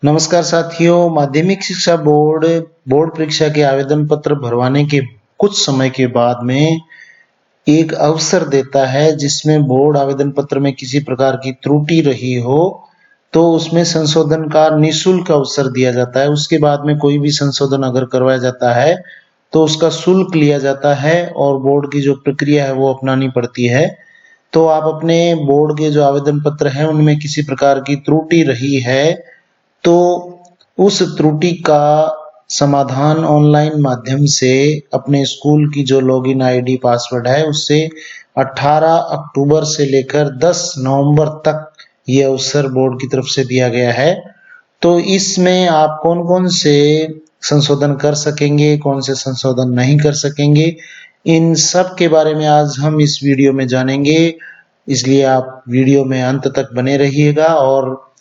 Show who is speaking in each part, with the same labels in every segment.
Speaker 1: नमस्कार साथियों, माध्यमिक शिक्षा बोर्ड बोर्ड परीक्षा के आवेदन पत्र भरवाने के कुछ समय के बाद में एक अवसर देता है जिसमें बोर्ड आवेदन पत्र में किसी प्रकार की त्रुटि रही हो तो उसमें संशोधन का निःशुल्क अवसर दिया जाता है। उसके बाद में कोई भी संशोधन अगर करवाया जाता है तो उसका शुल्क लिया जाता है और बोर्ड की जो प्रक्रिया है वो अपनानी पड़ती है। तो आप अपने बोर्ड के जो आवेदन पत्र हैं उनमें किसी प्रकार की त्रुटि रही है तो उस त्रुटि का समाधान ऑनलाइन माध्यम से अपने स्कूल की जो लॉगिन आईडी पासवर्ड है उससे 18 अक्टूबर से लेकर 10 नवंबर तक ये अवसर बोर्ड की तरफ से दिया गया है। तो इसमें आप कौन-कौन से संशोधन कर सकेंगे, कौन से संशोधन नहीं कर सकेंगे, इन सब के बारे में आज हम इस वीडियो में जानेंगे। इसलिए आप वीडियो में अंत तक बने रहिएगा और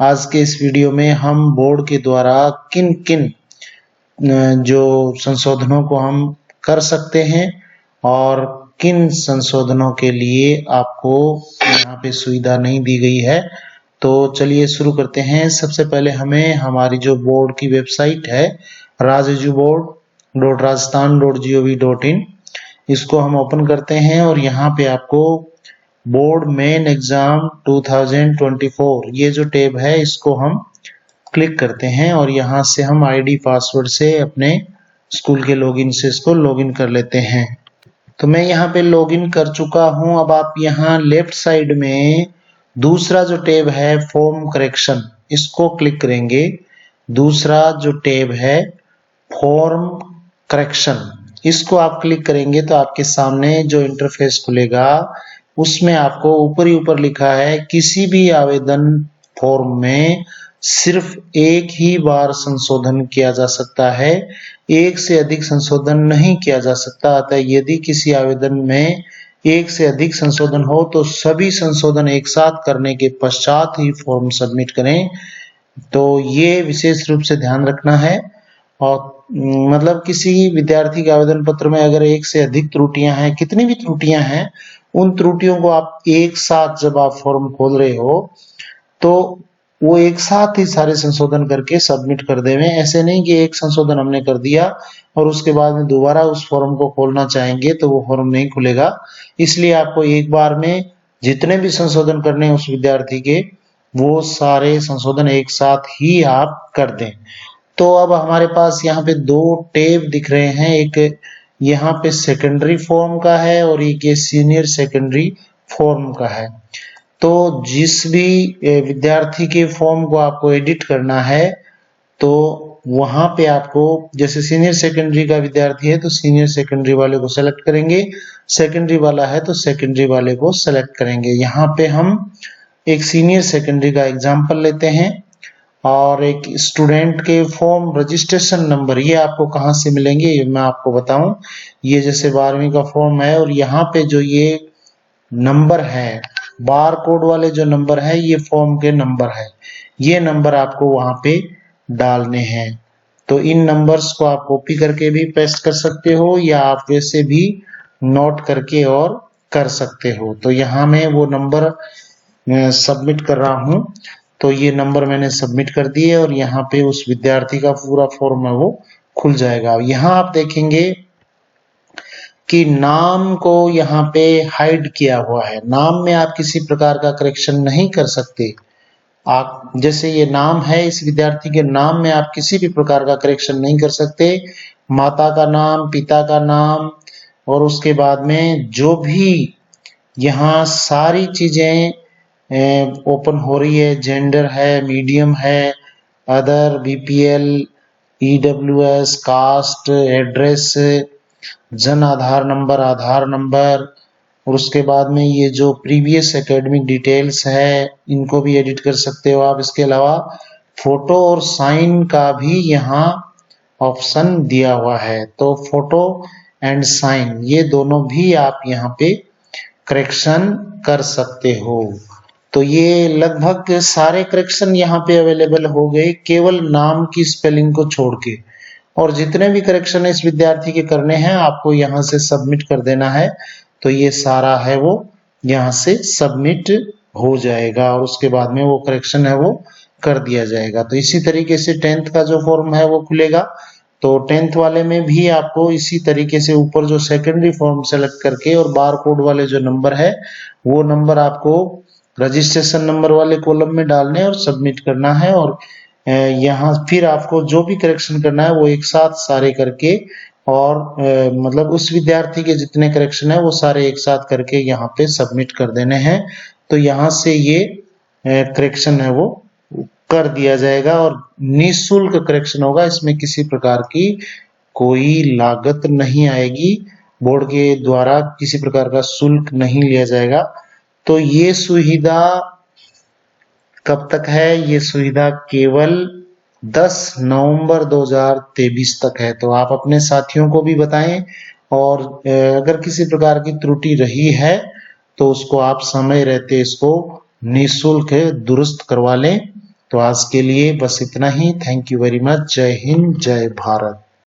Speaker 1: आज के इस वीडियो में हम बोर्ड के द्वारा किन-किन जो संशोधनों को हम कर सकते हैं और किन संशोधनों के लिए आपको यहाँ पे सुविधा नहीं दी गई है। तो चलिए शुरू करते हैं। सबसे पहले हमें हमारी जो बोर्ड की वेबसाइट है rajejuboard.rajasthan.gov.in इसको हम ओपन करते हैं और यहाँ पे आपको बोर्ड मेन एग्जाम 2024 ये जो टैब है इसको हम क्लिक करते हैं और यहाँ से हम आईडी पासवर्ड से अपने स्कूल के लॉगिन से इसको लॉगिन कर लेते हैं। तो मैं यहाँ पे लॉगिन कर चुका हूँ। अब आप यहाँ लेफ्ट साइड में दूसरा जो टैब है फॉर्म करेक्शन इसको क्लिक करेंगे। दूसरा जो टैब है फॉर्म करेक्शन इसको आप क्लिक करेंगे तो आपके सामने जो इंटरफेस खुलेगा उसमें आपको ऊपर ही ऊपर लिखा है किसी भी आवेदन फॉर्म में सिर्फ एक ही बार संशोधन किया जा सकता है, एक से अधिक संशोधन नहीं किया जा सकता। अतः यदि किसी आवेदन में एक से अधिक संशोधन हो तो सभी संशोधन एक साथ करने के पश्चात ही फॉर्म सबमिट करें। तो ये विशेष रूप से ध्यान रखना है। और मतलब किसी विद्यार्थी के आवेदन पत्र में अगर एक से अधिक त्रुटियां हैं, कितनी भी त्रुटियां हैं, उन त्रुटियों को आप एक साथ जब आप फॉर्म खोल रहे हो तो वो एक साथ ही सारे संशोधन करके सबमिट कर देवें। ऐसे नहीं कि एक संशोधन हमने कर दिया और उसके बाद में दोबारा उस फॉर्म को खोलना चाहेंगे तो वो फॉर्म नहीं खुलेगा। इसलिए आपको एक बार में जितने भी संशोधन करने हैं उस विद्यार्थी के वो सारे संशोधन एक साथ ही आप कर दें। तो अब हमारे पास यहाँ पे दो टैब दिख रहे हैं, एक यहाँ पे सेकेंडरी फॉर्म का है और एक ये सीनियर सेकेंडरी फॉर्म का है। तो जिस भी विद्यार्थी के फॉर्म को आपको एडिट करना है तो वहां पे आपको जैसे सीनियर सेकेंडरी का विद्यार्थी है तो सीनियर सेकेंडरी वाले को सेलेक्ट करेंगे, सेकेंडरी वाला है तो सेकेंडरी वाले को सेलेक्ट करेंगे। यहाँ पे हम एक सीनियर सेकेंडरी का एग्जाम्पल लेते हैं और एक स्टूडेंट के फॉर्म रजिस्ट्रेशन नंबर ये आपको कहाँ से मिलेंगे ये मैं आपको बताऊं। ये जैसे 12वीं का फॉर्म है और यहाँ पे जो ये नंबर है बार कोड वाले जो नंबर है ये फॉर्म के नंबर है, ये नंबर आपको वहां पे डालने हैं। तो इन नंबर्स को आप कॉपी करके भी पेस्ट कर सकते हो या आप वैसे भी नोट करके और कर सकते हो। तो यहाँ मैं वो नंबर सबमिट कर रहा हूँ। तो ये नंबर मैंने सबमिट कर दिए और यहाँ पे उस विद्यार्थी का पूरा फॉर्म है वो खुल जाएगा। यहाँ आप देखेंगे कि नाम को यहाँ पे हाइड किया हुआ है, नाम में आप किसी प्रकार का करेक्शन नहीं कर सकते। आप जैसे ये नाम है इस विद्यार्थी के नाम में आप किसी भी प्रकार का करेक्शन नहीं कर सकते। माता का नाम, पिता का नाम और उसके बाद में जो भी यहाँ सारी चीजें ओपन हो रही है, जेंडर है, मीडियम है, other, BPL, EWS, caste, address, Jan Aadhaar number और उसके बाद में ये जो प्रीवियस एकेडमिक डिटेल्स है इनको भी एडिट कर सकते हो आप। इसके अलावा फोटो और साइन का भी यहाँ ऑप्शन दिया हुआ है। तो फोटो एंड साइन ये दोनों भी आप यहाँ पे करेक्शन कर सकते हो। तो ये लगभग सारे करेक्शन यहाँ पे अवेलेबल हो गए केवल नाम की स्पेलिंग को छोड़ के, और जितने भी करेक्शन इस विद्यार्थी के करने हैं आपको यहाँ से सबमिट कर देना है। तो ये सारा है वो यहाँ से सबमिट हो जाएगा और उसके बाद में वो करेक्शन है वो कर दिया जाएगा। तो इसी तरीके से 10th का जो फॉर्म है वो खुलेगा। तो 10th वाले में भी आपको इसी तरीके से ऊपर जो सेकेंडरी फॉर्म सेलेक्ट करके और बार कोड वाले जो नंबर है वो नंबर आपको रजिस्ट्रेशन नंबर वाले कॉलम में डालने और सबमिट करना है। और यहाँ फिर आपको जो भी करेक्शन करना है वो एक साथ सारे करके और मतलब उस विद्यार्थी के जितने करेक्शन है वो सारे एक साथ करके यहाँ पे सबमिट कर देने हैं। तो यहाँ से ये करेक्शन है वो कर दिया जाएगा और निःशुल्क करेक्शन होगा, इसमें किसी प्रकार की कोई लागत नहीं आएगी, बोर्ड के द्वारा किसी प्रकार का शुल्क नहीं लिया जाएगा। तो ये सुविधा कब तक है? ये सुविधा केवल 10 नवंबर 2023 तक है। तो आप अपने साथियों को भी बताएं और अगर किसी प्रकार की त्रुटि रही है तो उसको आप समय रहते इसको निःशुल्क दुरुस्त करवा लें। तो आज के लिए बस इतना ही। Thank you very much. जय हिंद, जय भारत।